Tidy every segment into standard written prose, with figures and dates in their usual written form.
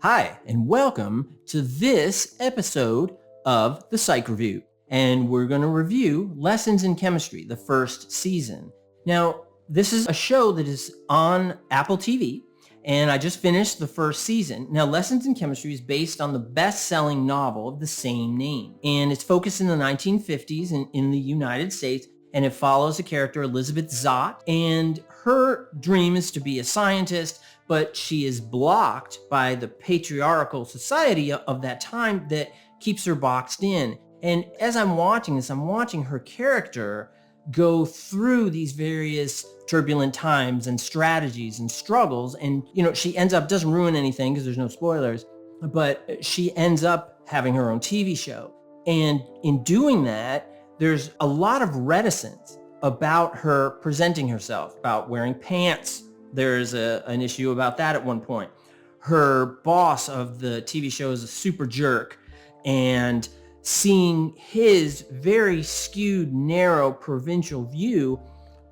Hi, and welcome to this episode of the Psych Review. And we're going to review Lessons in Chemistry, the first season. Now, this is a show that is on Apple TV, and I just finished the first season. Now, Lessons in Chemistry is based on the best-selling novel of the same name, and it's focused in the 1950s in the United States, and it follows the character Elizabeth Zott, and her dream is to be a scientist, but she is blocked by the patriarchal society of that time that keeps her boxed in. And as I'm watching this, I'm watching her character go through these various turbulent times and strategies and struggles. And, she ends up, doesn't ruin anything because there's no spoilers, but she ends up having her own TV show. And in doing that, there's a lot of reticence about her presenting herself, about wearing pants. There's an issue about that at one point. Her boss of the TV show is a super jerk, and seeing his very skewed, narrow, provincial view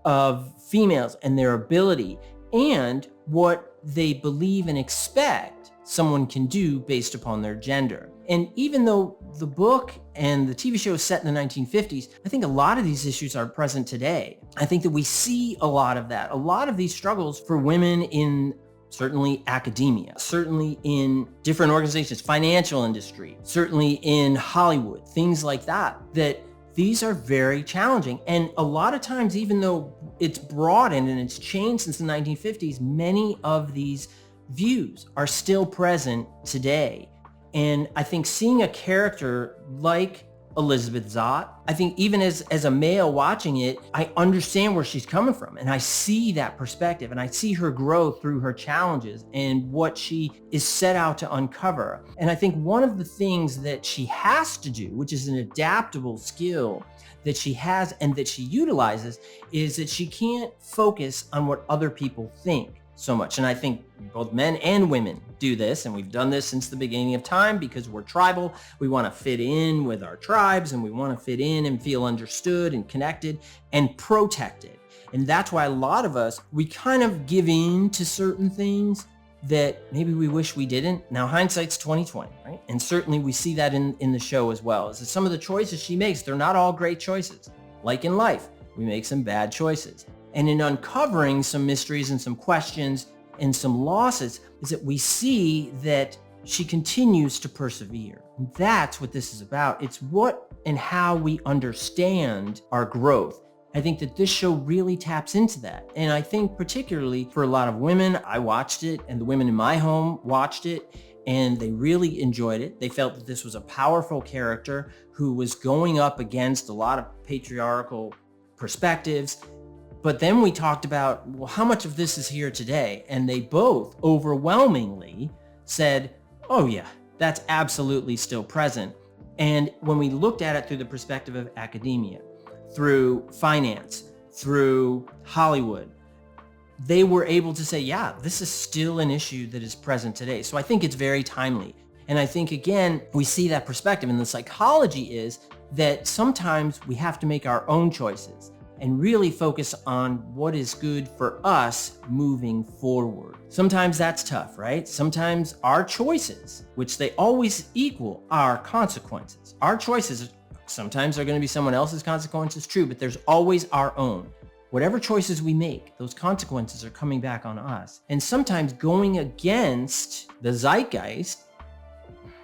of females and their ability and what they believe and expect someone can do based upon their gender. And even though the book and the TV show is set in the 1950s, I think a lot of these issues are present today. I think that we see a lot of that, a lot of these struggles for women in certainly academia, certainly in different organizations, financial industry, certainly in Hollywood, things like that these are very challenging. And a lot of times, even though it's broadened and it's changed since the 1950s, many of these views are still present today. And I think seeing a character like Elizabeth Zott, I think even as a male watching it, I understand where she's coming from. And I see that perspective, and I see her grow through her challenges and what she is set out to uncover. And I think one of the things that she has to do, which is an adaptable skill that she has and that she utilizes, is that she can't focus on what other people think so much. And I think both men and women do this, and we've done this since the beginning of time because we're tribal. We want to fit in with our tribes, and we want to fit in and feel understood and connected and protected. And that's why a lot of us, we kind of give in to certain things that maybe we wish we didn't. Now, hindsight's 20/20, right? And certainly we see that in the show as well, is that some of the choices she makes, they're not all great choices. Like in life, we make some bad choices. And in uncovering some mysteries and some questions and some losses is that we see that she continues to persevere. And that's what this is about. It's what and how we understand our growth. I think that this show really taps into that. And I think particularly for a lot of women, I watched it, and the women in my home watched it, and they really enjoyed it. They felt that this was a powerful character who was going up against a lot of patriarchal perspectives. But then we talked about, well, how much of this is here today? And they both overwhelmingly said, oh yeah, that's absolutely still present. And when we looked at it through the perspective of academia, through finance, through Hollywood, they were able to say, yeah, this is still an issue that is present today. So I think it's very timely. And I think, again, we see that perspective. And the psychology is that sometimes we have to make our own choices and really focus on what is good for us moving forward. Sometimes that's tough, right? Sometimes our choices, which they always equal our consequences. Our choices sometimes are going to be someone else's consequences, true, but there's always our own. Whatever choices we make, those consequences are coming back on us. And sometimes going against the zeitgeist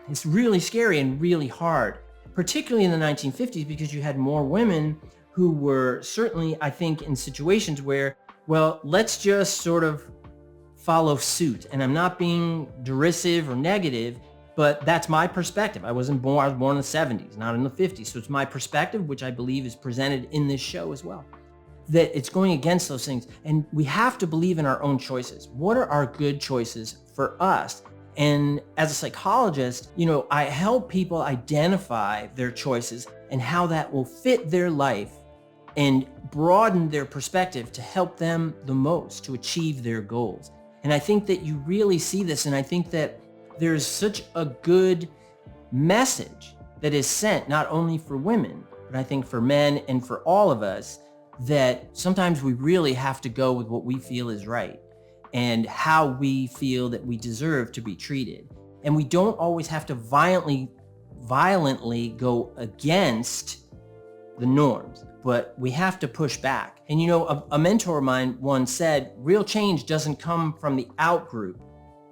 is really scary and really hard, particularly in the 1950s, because you had more women who were certainly, I think, in situations where, well, let's just sort of follow suit. And I'm not being derisive or negative, but that's my perspective. I was born in the 70s, not in the 50s. So it's my perspective, which I believe is presented in this show as well, that it's going against those things. And we have to believe in our own choices. What are our good choices for us? And as a psychologist, I help people identify their choices and how that will fit their life and broaden their perspective to help them the most to achieve their goals. And I think that you really see this, and I think that there's such a good message that is sent not only for women, but I think for men and for all of us, that sometimes we really have to go with what we feel is right and how we feel that we deserve to be treated. And we don't always have to violently go against the norms, but we have to push back. And a mentor of mine once said, real change doesn't come from the out group,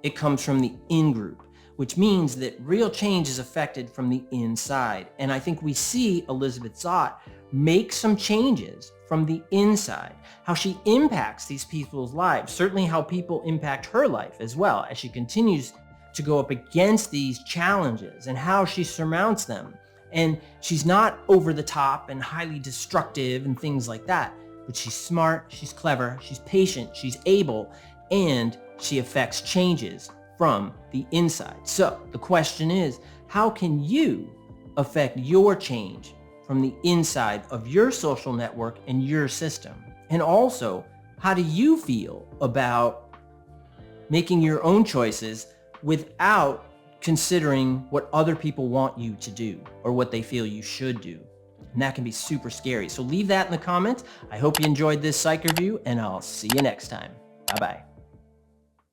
it comes from the in group, which means that real change is affected from the inside. And I think we see Elizabeth Zott make some changes from the inside, how she impacts these people's lives, certainly how people impact her life as well as she continues to go up against these challenges and how she surmounts them. And she's not over the top and highly destructive and things like that, but she's smart, she's clever, she's patient, she's able, and she affects changes from the inside. So the question is, how can you affect your change from the inside of your social network and your system? And also, how do you feel about making your own choices without considering what other people want you to do or what they feel you should do? And that can be super scary. So leave that in the comments. I hope you enjoyed this psych review, and I'll see you next time. Bye-bye.